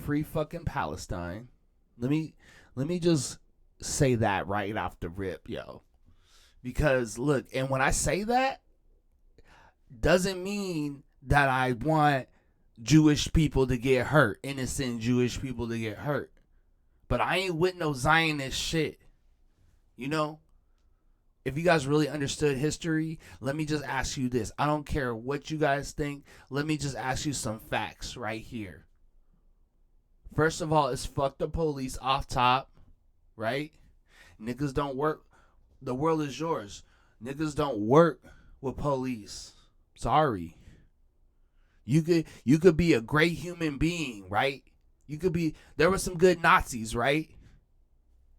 free fucking Palestine. Let me just say that right off the rip, yo. Because look, and when I say that, doesn't mean that I want Jewish people to get hurt, innocent Jewish people to get hurt. But I ain't with no Zionist shit. You know? If you guys really understood history, let me just ask you this. I don't care what you guys think. Let me just ask you some facts right here. First of all, it's fuck the police off top, right? Niggas don't work. The world is yours. Niggas don't work with police. Sorry. You could be a great human being, right? You could be. There were some good Nazis, right?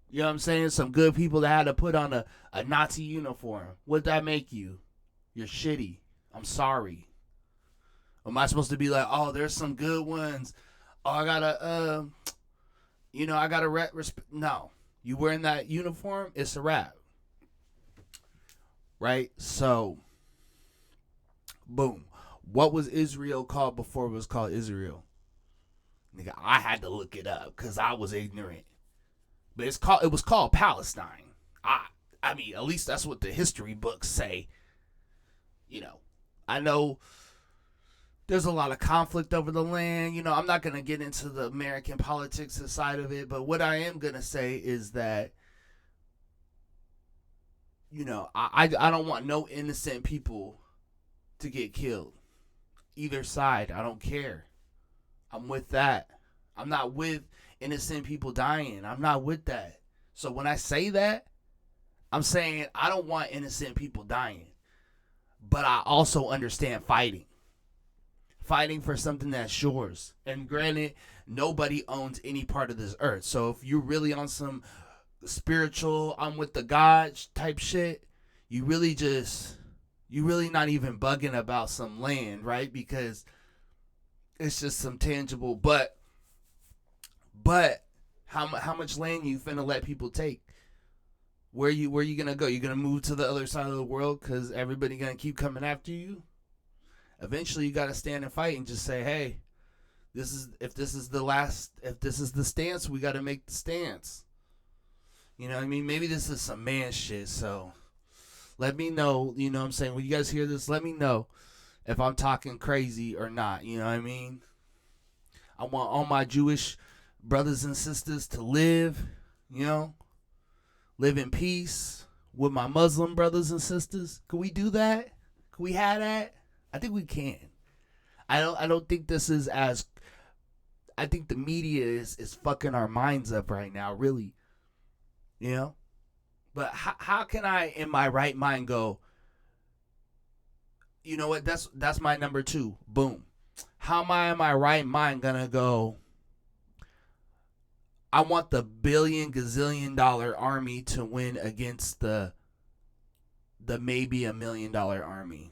You know what I'm saying? Some good people that had to put on a Nazi uniform. What'd that make you? You're shitty. I'm sorry. Am I supposed to be like, oh, there's some good ones? Oh, I gotta, I gotta respect. No. You wearing that uniform, it's a wrap. Right? So, boom. What was Israel called before it was called Israel? Nigga, I had to look it up because I was ignorant. But it was called Palestine. I mean, at least that's what the history books say. You know, I know there's a lot of conflict over the land. You know, I'm not going to get into the American politics side of it, but what I am going to say is that, you know, I don't want no innocent people to get killed. Either side, I don't care. I'm with that. I'm not with innocent people dying. I'm not with that. So when I say that, I'm saying I don't want innocent people dying. But I also understand fighting. Fighting for something that's yours. And granted, nobody owns any part of this earth. So if you're really on some spiritual, I'm with the gods type shit, you really not even bugging about some land, right? Because it's just some tangible, but how much land you finna let people take? Where you gonna go? You gonna move to the other side of the world because everybody gonna keep coming after you? Eventually, you gotta stand and fight and just say, hey, if this is the stance, we gotta make the stance. You know what I mean? Maybe this is some man shit. So let me know. You know what I'm saying? When you guys hear this, let me know if I'm talking crazy or not. You know what I mean? I want all my Jewish brothers and sisters to live, live in peace with my Muslim brothers and sisters. Can we do that? Can we have that? I think we can. I don't think this is as. I think the media is fucking our minds up right now, really. But how can I, in my right mind, go, you know what? That's my number 2. Boom. How am I in my right mind gonna go? I want the billion gazillion dollar army to win against the maybe $1 million army.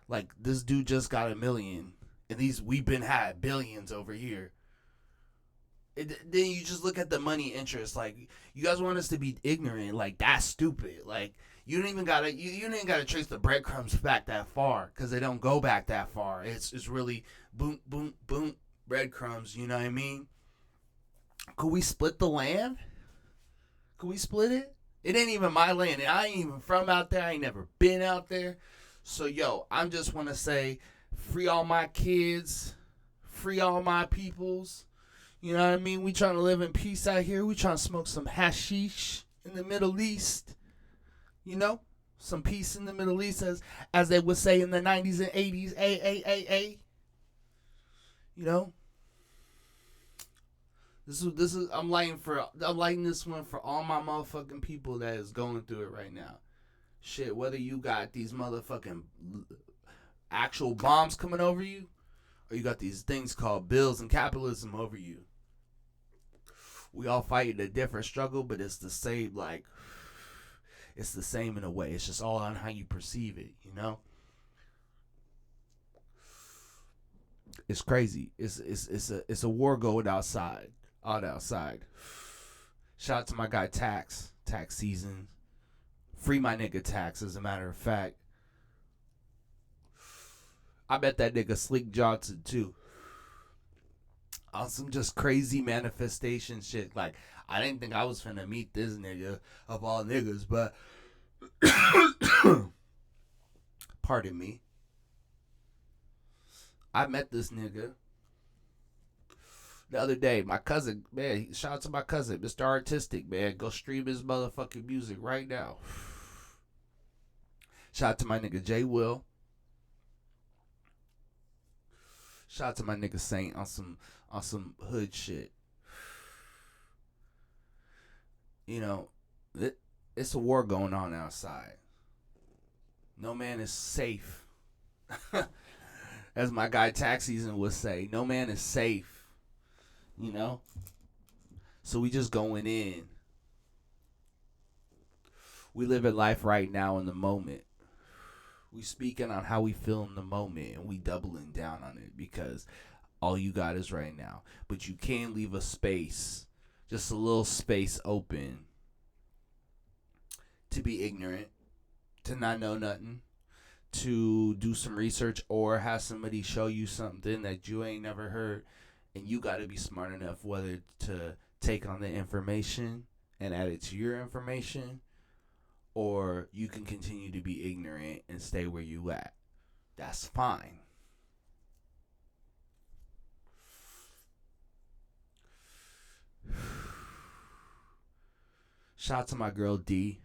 Like, this dude just got $1 million, and we've been had billions over here. Then you just look at the money interest. Like, you guys want us to be ignorant? Like, that's stupid. Like, you don't even gotta trace the breadcrumbs back that far, because they don't go back that far. It's really boom, boom, boom, breadcrumbs. You know what I mean? Could we split the land? Could we split it? It ain't even my land. I ain't even from out there. I ain't never been out there. So, I just want to say, free all my kids, free all my peoples. You know what I mean? We trying to live in peace out here. We trying to smoke some hashish in the Middle East. Some peace in the Middle East, as they would say in the 90s and 80s. A. This is I'm lighting this one for all my motherfucking people that is going through it right now. Shit, whether you got these motherfucking actual bombs coming over you, or you got these things called bills and capitalism over you. We all fighting a different struggle, but it's the same, it's the same in a way. It's just all on how you perceive it, It's crazy. It's a war going outside. Out outside. Shout out to my guy Tax season. Free my nigga Tax, as a matter of fact. I bet that nigga Sleek Johnson too. On some just crazy manifestation shit. Like, I didn't think I was finna meet this nigga of all niggas, but pardon me. I met this nigga the other day. My cousin, man, shout out to my cousin, Mr. Artistic, man. Go stream his motherfucking music right now. Shout out to my nigga J Will. Shout out to my nigga Saint on some hood shit. You know, it's a war going on outside. No man is safe. As my guy Tax Season would say, no man is safe. You know? So we just going in. We live in life right now in the moment. We speaking on how we feel in the moment, and we doubling down on it because all you got is right now. But you can't leave a space, just a little space open to be ignorant, to not know nothing, to do some research or have somebody show you something that you ain't never heard, and you got to be smart enough whether to take on the information and add it to your information, or you can continue to be ignorant and stay where you at. That's fine. Shout out to my girl D,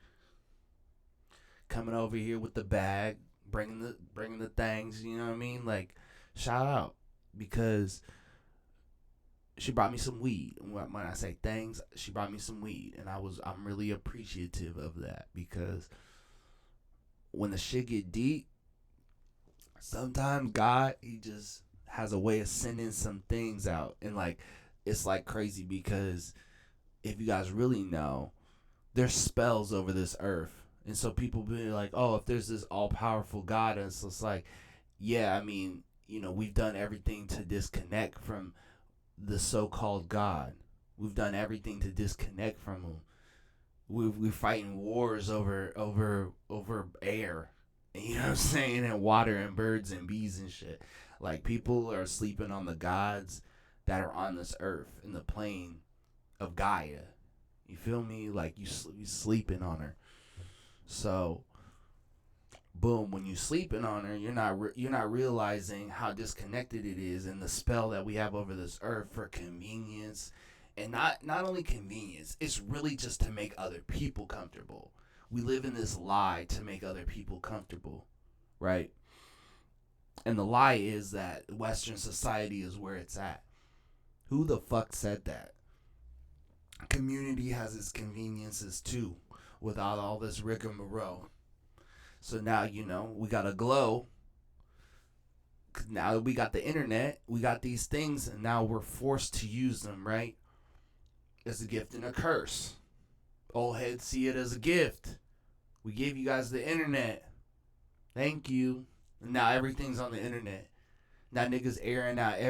coming over here with the bag, bringing the things. You know what I mean? Like, shout out, because she brought me some weed. When I say things, she brought me some weed, and I'm really appreciative of that, because when the shit get deep, sometimes God, he just has a way of sending some things out, and like, it's like crazy, because if you guys really know, there's spells over this earth. And so people be like, oh, if there's this all-powerful God, and it's just like, yeah, I mean, you know, we've done everything to disconnect from the so-called God. We've done everything to disconnect from him. We're fighting wars over air, you know what I'm saying, and water and birds and bees and shit. Like, people are sleeping on the gods that are on this earth in the plane of Gaia. You feel me? Like, you sleeping on her. So, boom, when you sleeping on her, you're not realizing how disconnected it is, and the spell that we have over this earth for convenience, and not only convenience, it's really just to make other people comfortable. We live in this lie to make other people comfortable, right? And the lie is that Western society is where it's at. Who the fuck said that? Community has its conveniences too, without all this rigmarole. So now, you know, we got a glow. Now we got the internet, we got these things, and now we're forced to use them, right? It's a gift and a curse. Old heads see it as a gift. We gave you guys the internet. Thank you. And now everything's on the internet. Now niggas airing out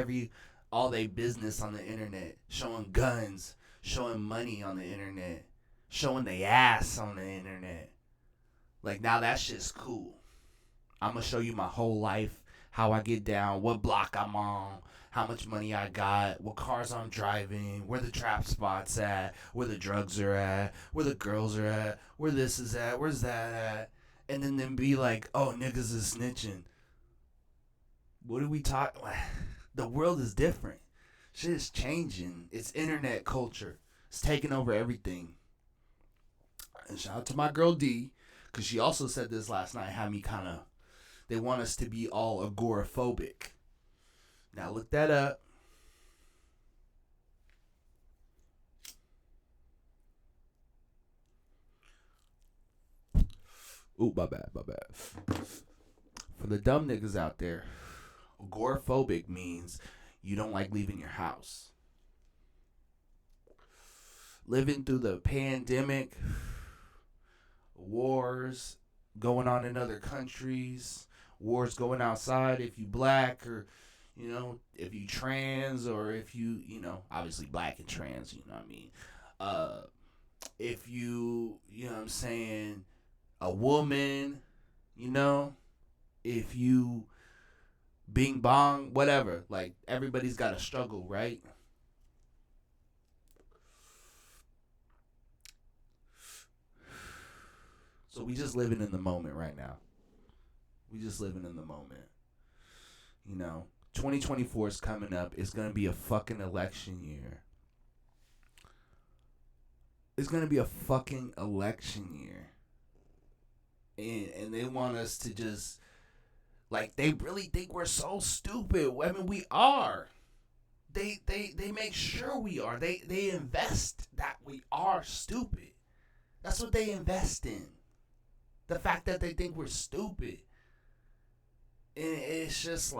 all they business on the internet, showing guns, showing money on the internet, showing they ass on the internet. Like, now that shit's cool. I'm gonna show you my whole life, how I get down, what block I'm on, how much money I got, what cars I'm driving, where the trap spots at, where the drugs are at, where the girls are at, where this is at, where's that at, and then be like, oh, niggas is snitching. What do we talk? The world is different. Shit is changing. It's internet culture. It's taking over everything. And shout out to my girl D, because she also said this last night, had me kind of, they want us to be all agoraphobic. Now look that up. Ooh, my bad. For the dumb niggas out there, agoraphobic means you don't like leaving your house. Living through the pandemic, wars going on in other countries, wars going outside if you black, or, you know, if you trans, or if you know, obviously black and trans, you know what I mean? If you know what I'm saying, a woman, you know, if you bing bong, whatever, like, everybody's got a struggle, right? So we just living in the moment right now. We just living in the moment. 2024 is coming up. It's going to be a fucking election year. It's going to be a fucking election year. And they want us to just, they really think we're so stupid. I mean, we are. They make sure we are. They invest that we are stupid. That's what they invest in. The fact that they think we're stupid. And it's just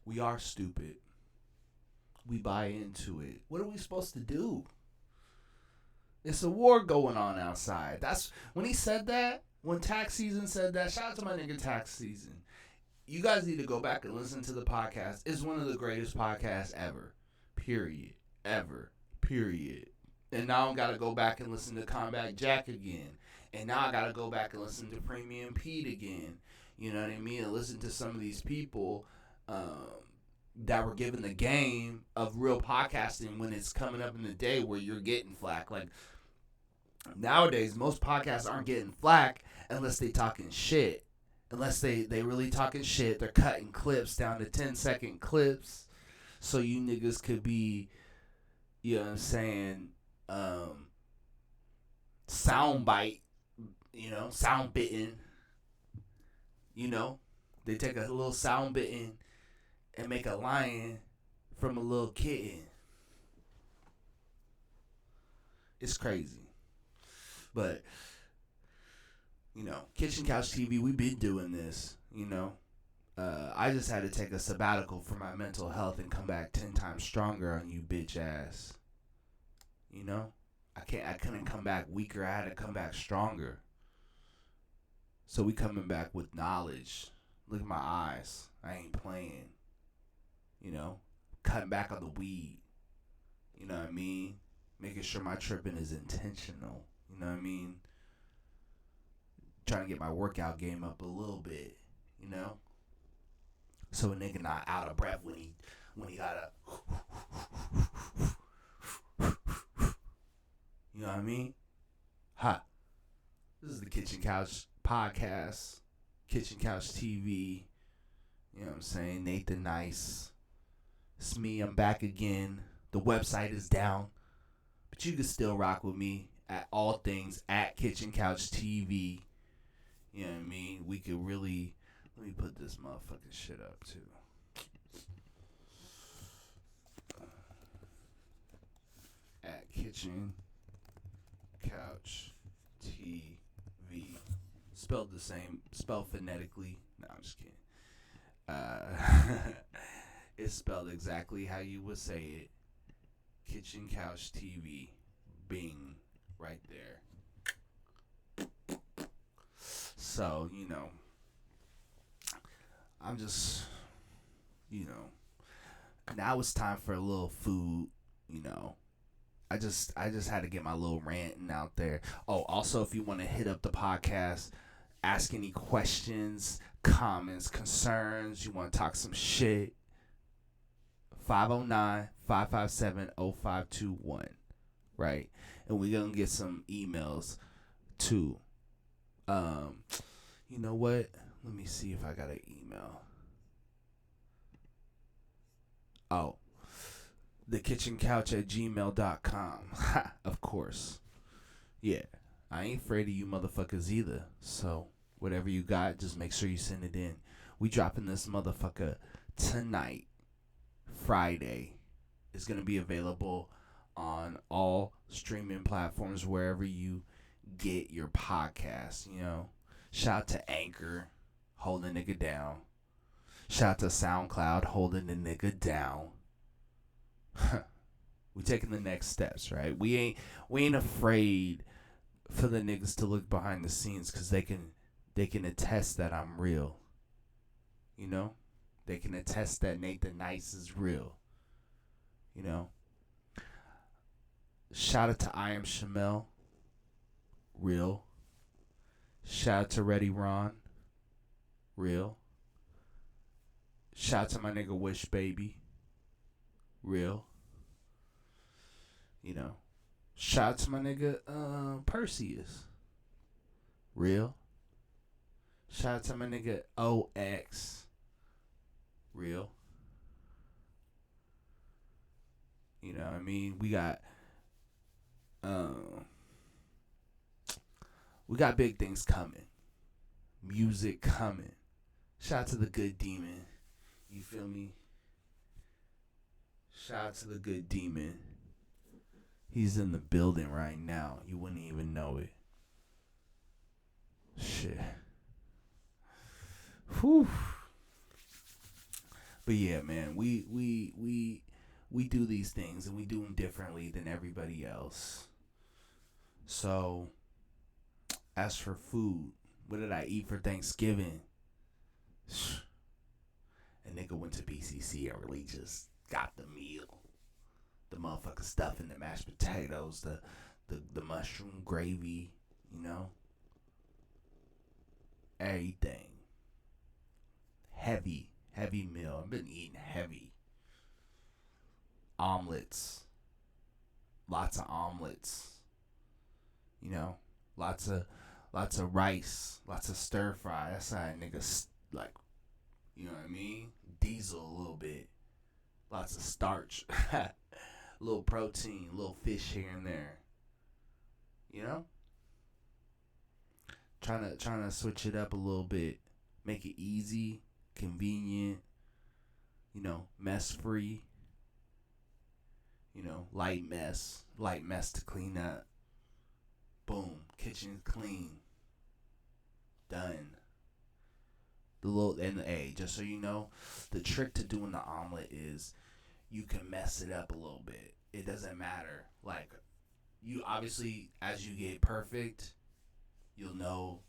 we are stupid. We buy into it. What are we supposed to do? It's a war going on outside. That's when he said that. When Tax Season said that. Shout out to my nigga Tax Season. You guys need to go back and listen to the podcast. It's one of the greatest podcasts ever. Period. Ever. Period. And now I gotta go back and listen to Combat Jack again. And now I gotta go back and listen to Premium Pete again. You know what I mean? And listen to some of these people that were given the game of real podcasting when it's coming up in the day where you're getting flack. Nowadays, most podcasts aren't getting flack unless they talking shit. Unless they really talking shit. They're cutting clips down to 10-second clips. So you niggas could be, you know what I'm saying, sound bite, sound bitten. They take a little sound bitten and make a lion from a little kitten. It's crazy. But, Kitchen Couch TV, we've been doing this, I just had to take a sabbatical for my mental health and come back 10 times stronger on you bitch ass. I couldn't come back weaker. I had to come back stronger. So we coming back with knowledge. Look at my eyes. I ain't playing. Cutting back on the weed. You know what I mean? Making sure my tripping is intentional. You know what I mean? Trying to get my workout game up a little bit. So a nigga not out of breath when he gotta. You know what I mean? Ha. This is the Kitchen Couch Podcast. Kitchen Couch TV. You know what I'm saying? Nathan Nice. It's me. I'm back again. The website is down. But you can still rock with me at all things at Kitchen Couch TV. You know what I mean? We could really... Let me put this motherfucking shit up, too. At Kitchen Couch TV. Spelled the same. Spelled phonetically. No, I'm just kidding. It's spelled exactly how you would say it. Kitchen Couch TV. Bing. Right there. So, I'm just, now it's time for a little food, I just had to get my little ranting out there. Oh, also, if you want to hit up the podcast, ask any questions, comments, concerns, you want to talk some shit, 509-557-0521, right? And we're going to get some emails, too. You know what? Let me see if I got an email. Oh. thekitchencouch@gmail.com. Of course. Yeah. I ain't afraid of you motherfuckers either. So, whatever you got, just make sure you send it in. We dropping this motherfucker tonight, Friday. It's going to be available on all streaming platforms wherever you get your podcast, Shout out to Anchor, holding the nigga down. Shout out to SoundCloud, holding the nigga down. We taking the next steps, right? We ain't afraid for the niggas to look behind the scenes because they can attest that I'm real. They can attest that Nathan Nice is real. Shout out to I Am Shamel, real. Shout out to Ready Ron, real. Shout out to my nigga Wish Baby. Real. You know. Shout out to my nigga Perseus. Real. Shout out to my nigga OX. Real. You know what I mean? We got big things coming. Music coming. Shout out to the good demon. You feel me? Shout out to the good demon. He's in the building right now. You wouldn't even know it. Shit. Whew. But yeah, man, we do these things and we do them differently than everybody else. So, as for food, what did I eat for Thanksgiving? A nigga went to BCC and really just got the meal. The motherfucking stuff in the mashed potatoes, the mushroom gravy, you know? Everything. Heavy meal. I've been eating heavy. Omelets. Lots of omelets. You know? Lots of rice. Lots of stir fry. That's how niggas like, you know what I mean? Diesel a little bit. Lots of starch. A little protein, a little fish here and there. You know? Trying to switch it up a little bit. Make it easy, convenient, you know, mess free. You know, light mess to clean up. Boom, kitchen clean. Done. Just so you know, the trick to doing the omelet is you can mess it up a little bit. It doesn't matter. Like, you obviously, as you get perfect, you'll know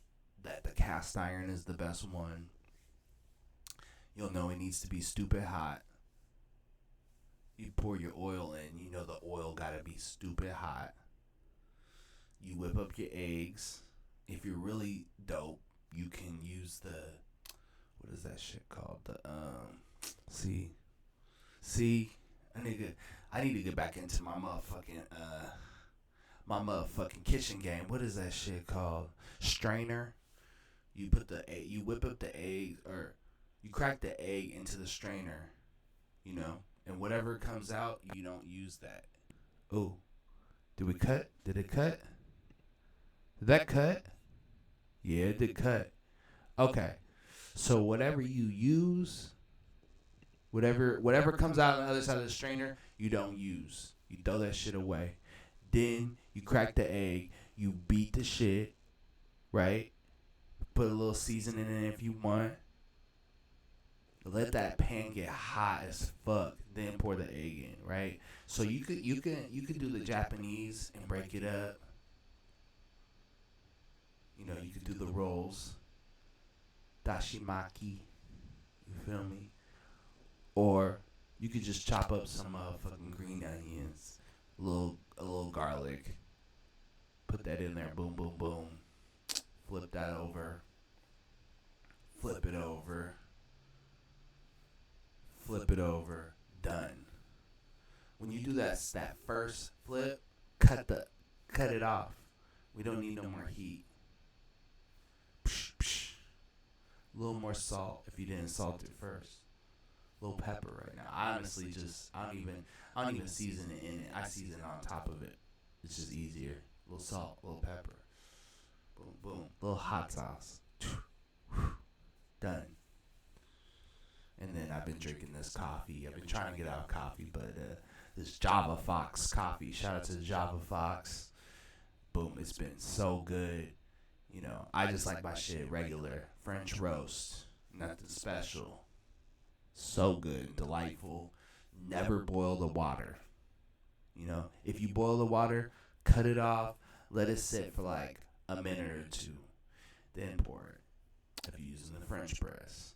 that the cast iron is the best one. You'll know it needs to be stupid hot. You pour your oil in, you know the oil gotta be stupid hot. You whip up your eggs. If you're really dope, you can use what is that shit called? I need to get back into my motherfucking kitchen game. What is that shit called? Strainer. You whip up the egg, or you crack the egg into the strainer, you know, and whatever comes out, you don't use that. Oh, did we cut? Did it cut? Did that cut? Yeah, it did cut. Okay, so whatever you use, whatever comes out on the other side of the strainer, you don't use. You throw that shit away. Then you crack the egg. You beat the shit, right? Put a little seasoning in it if you want. Let that pan get hot as fuck. Then pour the egg in, right? So you could do the Japanese and break it up. You know, you could do the rolls. Dashimaki. You feel me? Or you could just chop up some motherfucking green onions, a little garlic. Put that in there. Boom, boom, boom. Flip that over. Flip it over. Flip it over. Done. When you do that first flip, cut it off. We don't need no more heat. Psh, psh. A little more salt if you didn't salt it first. A little pepper right now. I honestly I don't even season it in it. I season it on top of it. It's just easier. A little salt, a little pepper. Boom, boom. A little hot sauce. Done. And then I've been drinking this coffee. I've been trying to get out of coffee, but this Java Fox coffee. Shout out to Java Fox. Boom, it's been so good. You know, I just like my shit regular. French roast. Nothing special. So good, delightful. Never boil the water. You know, if you boil the water, cut it off. Let it sit for like a minute or two. Then pour it. If you're using the French press.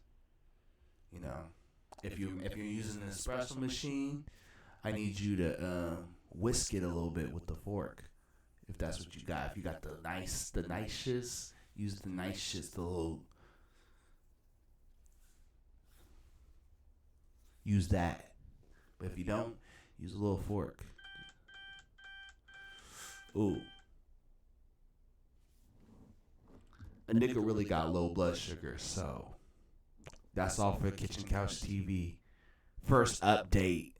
You know, if you're using an espresso machine, I need you to whisk it a little bit with the fork. If that's what you got. If you got the nice shits, use the nice shits, the little use that. But if you don't, use a little fork. Ooh. A nigga really got low blood sugar, so that's all for Kitchen Couch TV. First update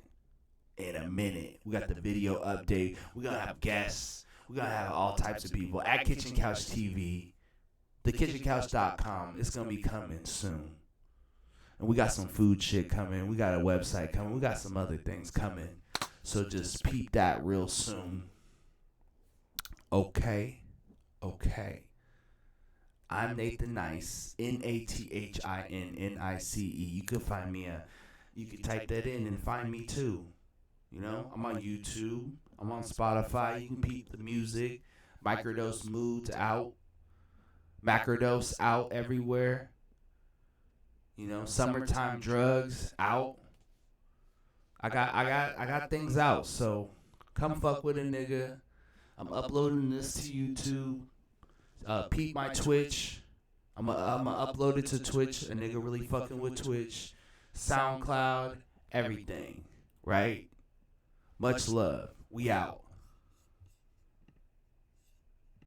in a minute. We got the video update. We're going to have guests. We're going to have all types of people at Kitchen Couch TV. TheKitchenCouch.com. It's going to be coming soon. And we got some food shit coming. We got a website coming. We got some other things coming. So just peep that real soon. Okay. I'm Nathan Nice. NathinNnice. You can find me you can type that in and find me too. You know, I'm on YouTube. I'm on Spotify. You can peep the music. Microdose Moods out. Macrodose out everywhere. You know, Summertime Drugs out. I got things out. So come fuck with a nigga. I'm uploading this to YouTube. Peep my Twitch. I'm gonna upload it to Twitch. A nigga really fucking with Twitch. SoundCloud. Everything. Right? Much love. We out.